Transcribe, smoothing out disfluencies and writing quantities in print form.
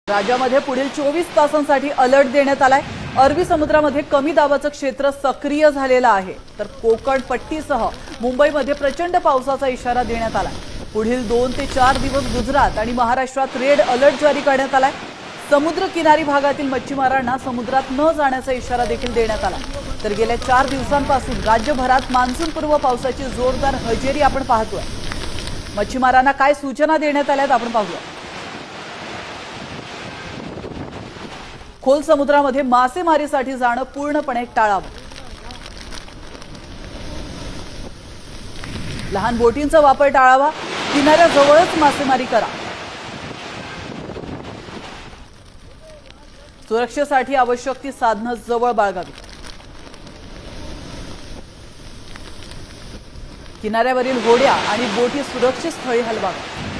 राज्यामध्ये पुढील 24 तासांसाठी अलर्ट देण्यात आलाय। अरबी समुद्रामध्ये कमी दाबाचं क्षेत्र सक्रिय झालेलं आहे, तर कोकण पट्टीसह मुंबईमध्ये प्रचंड पावसाचा इशारा देण्यात आलाय। पुढील 2 ते 4 दिवस गुजरात आणि महाराष्ट्रात रेड अलर्ट जारी करण्यात आलाय। समुद्र किनारी भागातील मच्छीमारांना समुद्रात न जाण्याचा इशारा देखील देण्यात आला। तर गेल्या 4 दिवसांपासून राज्यभरात मान्सूनपूर्व पावसाची जोरदार हजेरी आपण पाहतोय। मच्छीमारांना काय सूचना देण्यात आल्यात आपण पाहूया। खोल समुद्रामध्ये मासेमारीसाठी जाणं पूर्णपणे टाळावं। लहान बोटींचा वापर टाळावा। किनाऱ्याजवळच मासेमारी करा। सुरक्षेसाठी आवश्यक ती साधनं जवळ बाळगावी। किनाऱ्यावरील होड्या आणि बोटी सुरक्षित स्थळी हलवाव्या।